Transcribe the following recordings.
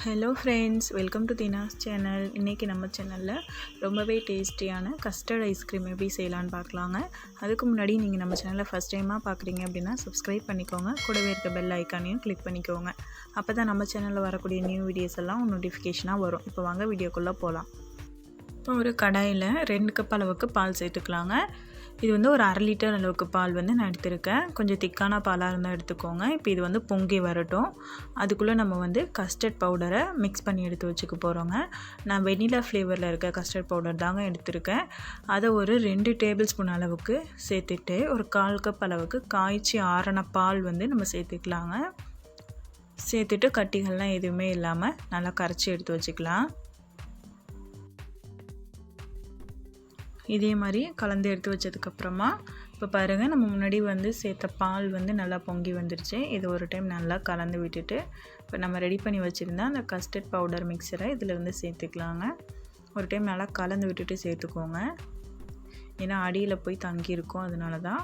Hello friends, welcome to Dheena's channel. இன்றைக்கி நம்ம சேனலில் ரொம்பவே டேஸ்டியான கஸ்டர்ட் ஐஸ்கிரீம் எப்படி செய்யலான்னு பார்க்கலாங்க. அதுக்கு முன்னாடி நீங்கள் நம்ம சேனலில் ஃபஸ்ட் டைமாக பார்க்குறீங்க அப்படின்னா சப்ஸ்கிரைப் பண்ணிக்கோங்க. கூடவே இருக்க பெல் ஐக்கானையும் கிளிக் பண்ணிக்கோங்க. அப்போ தான் நம்ம சேனலில் வரக்கூடிய நியூ வீடியோஸ் எல்லாம் நோட்டிஃபிகேஷனாக வரும். இப்போ வாங்க வீடியோக்குள்ளே போகலாம். இப்போ ஒரு கடாயில் 2 கப் அளவுக்கு பால் சேர்த்துக்கலாங்க. இது வந்து ஒரு 1/2 லிட்டர் அளவுக்கு பால் வந்து நான் எடுத்திருக்கேன். கொஞ்சம் திக்கான பாலாக இருந்தால் எடுத்துக்கோங்க. இப்போ இது வந்து பொங்கி வரட்டும். அதுக்குள்ளே நம்ம வந்து கஸ்டர்ட் பவுடரை மிக்ஸ் பண்ணி எடுத்து வச்சுக்க போகிறோங்க. நான் வெனிலா ஃப்ளேவரில் இருக்க கஸ்டர்ட் பவுடர் தாங்க எடுத்திருக்கேன். அதை ஒரு 2 டேபிள் ஸ்பூன் அளவுக்கு சேர்த்துட்டு ஒரு 1/4 கப் அளவுக்கு காய்ச்சி ஆறின பால் வந்து நம்ம சேர்த்துக்கலாங்க. சேர்த்துட்டு கட்டிகள்லாம் எதுவுமே இல்லாமல் நல்லா கரைச்சி எடுத்து வச்சுக்கலாம். இதே மாதிரி கலந்து எடுத்து வச்சதுக்கப்புறமா இப்போ பாருங்கள், நம்ம முன்னாடி வந்து சேர்த்த பால் வந்து நல்லா பொங்கி வந்துருச்சு. இது ஒரு டைம் நல்லா கலந்து விட்டுட்டு இப்போ நம்ம ரெடி பண்ணி வச்சுருந்தா அந்த கஸ்டர்ட் பவுடர் மிக்சரை இதில் வந்து சேர்த்துக்கலாங்க. ஒரு டைம் நல்லா கலந்து விட்டுட்டு சேர்த்துக்கோங்க. ஏன்னா அடியில் போய் தங்கியிருக்கும், அதனால தான்.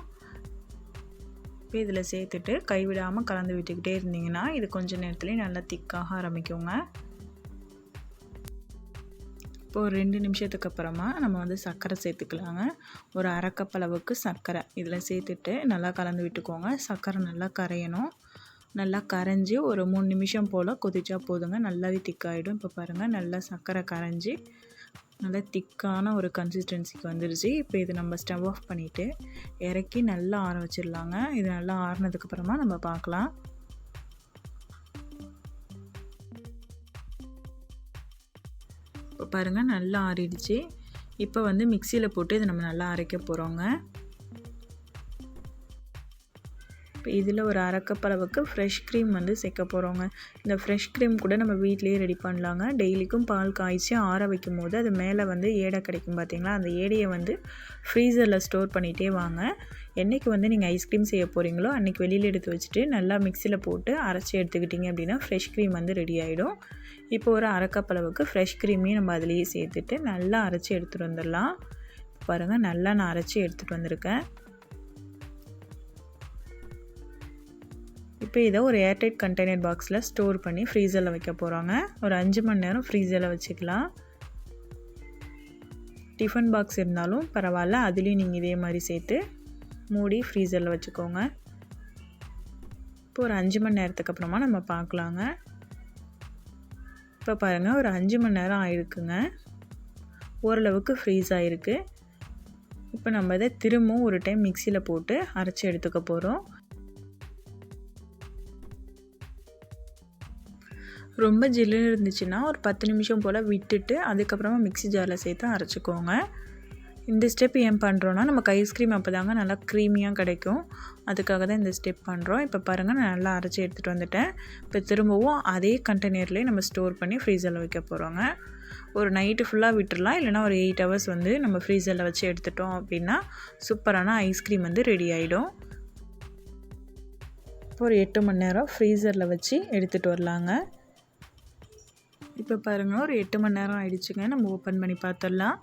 இப்போ இதில் சேர்த்துட்டு கைவிடாமல் கலந்து விட்டுக்கிட்டே இருந்தீங்கன்னா இது கொஞ்சம் நேரத்துலேயே நல்லா திக்காக ஆரம்பிக்குங்க. இப்போ ஒரு 2 நிமிஷத்துக்கு அப்புறமா நம்ம வந்து சர்க்கரை சேர்த்துக்கலாங்க. ஒரு 1/2 கப் அளவுக்கு சர்க்கரை இதில் சேர்த்துட்டு நல்லா கலந்து விட்டுக்கோங்க. சர்க்கரை நல்லா கரையணும். நல்லா கரைஞ்சி ஒரு 3 நிமிஷம் போல் கொதிச்சா போதுங்க. நல்லாவே திக்காகிடும். இப்போ பாருங்கள், நல்லா சர்க்கரை கரைஞ்சி நல்லா திக்கான ஒரு கன்சிஸ்டன்சிக்கு வந்துடுச்சு. இப்போ இது நம்ம ஸ்டவ் ஆஃப் பண்ணிவிட்டு இறக்கி நல்லா ஆற வச்சிடலாங்க. இது நல்லா ஆறினதுக்கப்புறமா நம்ம பார்க்கலாம். இப்போ பாருங்கள், நல்லா ஆறிடுச்சு. இப்போ வந்து மிக்சியில் போட்டு இதை நம்ம நல்லா அரைக்க போகிறோங்க. இப்போ இதில் ஒரு 1/2 கப் அளவுக்கு ஃப்ரெஷ் க்ரீம் வந்து சேர்க்க போகிறோங்க. இந்த ஃப்ரெஷ் க்ரீம் கூட நம்ம வீட்டிலேயே ரெடி பண்ணலாங்க. டெய்லிக்கும் பால் காய்ச்சி ஆற வைக்கும் போது அது மேலே வந்து ஏடை கிடைக்கும் பார்த்தீங்களா, அந்த ஏடையை வந்து ஃப்ரீசரில் ஸ்டோர் பண்ணிகிட்டே வாங்க. என்றைக்கு வந்து நீங்கள் ஐஸ்கிரீம் செய்ய போகிறீங்களோ அன்றைக்கி வெளியில் எடுத்து வச்சுட்டு நல்லா மிக்சியில் போட்டு அரைச்சி எடுத்துக்கிட்டிங்க அப்படின்னா ஃப்ரெஷ் க்ரீம் வந்து ரெடி ஆகிடும். இப்போ ஒரு 1/2 கப் அளவுக்கு ஃப்ரெஷ் க்ரீமையும் நம்ம அதிலேயே சேர்த்துட்டு நல்லா அரைச்சி எடுத்துகிட்டு வந்துடலாம். பாருங்கள், நல்லா நான் அரைச்சி எடுத்துகிட்டு வந்திருக்கேன். இப்போ இதை ஒரு ஏர்டைட் கண்டெய்னர் பாக்ஸில் ஸ்டோர் பண்ணி ஃப்ரீசரில் வைக்க போகிறாங்க. ஒரு 5 மணி நேரம் ஃப்ரீசரில் வச்சுக்கலாம். டிஃபன் பாக்ஸ் இருந்தாலும் பரவாயில்ல, அதுலேயும் நீங்கள் இதே மாதிரி சேர்த்து மூடி ஃப்ரீசரில் வச்சுக்கோங்க. இப்போ ஒரு 5 மணி நேரத்துக்கு அப்புறமா நம்ம பார்க்கலாங்க. இப்போ பாருங்கள், ஒரு 5 மணி நேரம் ஆகிருக்குங்க. ஓரளவுக்கு ஃப்ரீஸ் ஆகிருக்கு. இப்போ நம்ம இதை திரும்பவும் ஒரு டைம் மிக்சியில் போட்டு அரைச்சி எடுத்துக்க போகிறோம். ரொம்ப ஜில்லுன்னு இருந்துச்சுன்னா ஒரு 10 நிமிஷம் போல் விட்டுட்டு அதுக்கப்புறமா மிக்ஸி ஜாரில் சேர்த்து அரைச்சிக்கோங்க. இந்த ஸ்டெப் ஏன் பண்ணுறோன்னா நமக்கு ஐஸ்கிரீம் அப்போ தாங்க நல்லா க்ரீமியாக கிடைக்கும். அதுக்காக தான் இந்த ஸ்டெப் பண்ணுறோம். இப்போ பாருங்கள், நான் நல்லா அரைச்சி எடுத்துகிட்டு வந்துட்டேன். இப்போ திரும்பவும் அதே கண்டெய்னர்லேயே நம்ம ஸ்டோர் பண்ணி ஃப்ரீசரில் வைக்க போகிறோங்க. ஒரு நைட்டு ஃபுல்லாக விட்டுடலாம், இல்லைனா ஒரு 8 ஹவர்ஸ் வந்து நம்ம ஃப்ரீசரில் வச்சு எடுத்துட்டோம் அப்படின்னா சூப்பரான ஐஸ்கிரீம் வந்து ரெடி ஆகிடும். இப்போ ஒரு 8 மணி நேரம் ஃப்ரீசரில் வச்சு எடுத்துகிட்டு வரலாங்க. இப்போ பாருங்கள், ஒரு 8 மணி நேரம் ஆகிடுச்சுங்க. நம்ம ஓப்பன் பண்ணி பார்த்துடலாம்.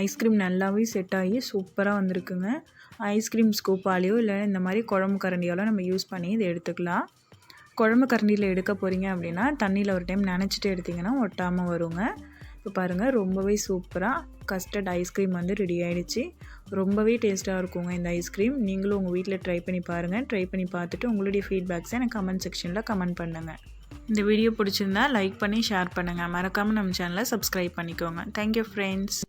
ஐஸ்கிரீம் நல்லாவே செட் ஆகி சூப்பராக வந்திருக்குங்க. ஐஸ்கிரீம் ஸ்கூப்பாலேயோ இல்லை இந்த மாதிரி குழம்பு கரண்டியாலோ நம்ம யூஸ் பண்ணி இதை எடுத்துக்கலாம். குழம்பு கரண்டியில் எடுக்க போகிறீங்க அப்படின்னா தண்ணியில் ஒரு டைம் நனைச்சிட்டு எடுத்திங்கன்னா ஒட்டாமல் வருங்க. இப்போ பாருங்கள், ரொம்பவே சூப்பராக கஸ்டர்ட் ஐஸ்கிரீம் வந்து ரெடி ஆகிடுச்சு. ரொம்பவே டேஸ்ட்டாக இருக்குங்க இந்த ஐஸ்கிரீம். நீங்களும் உங்கள் வீட்டில் ட்ரை பண்ணி பாருங்கள். ட்ரை பண்ணி பார்த்துட்டு உங்களுடைய ஃபீட்பேக்ஸை எனக்கு கமெண்ட் செக்ஷனில் கமெண்ட் பண்ணுங்கள். இந்த வீடியோ பிடிச்சிருந்தா லைக் பண்ணி ஷேர் பண்ணுங்கள். மறக்காமல் நம்ம சேனலை சப்ஸ்கிரைப் பண்ணிக்கோங்க. Thank you friends.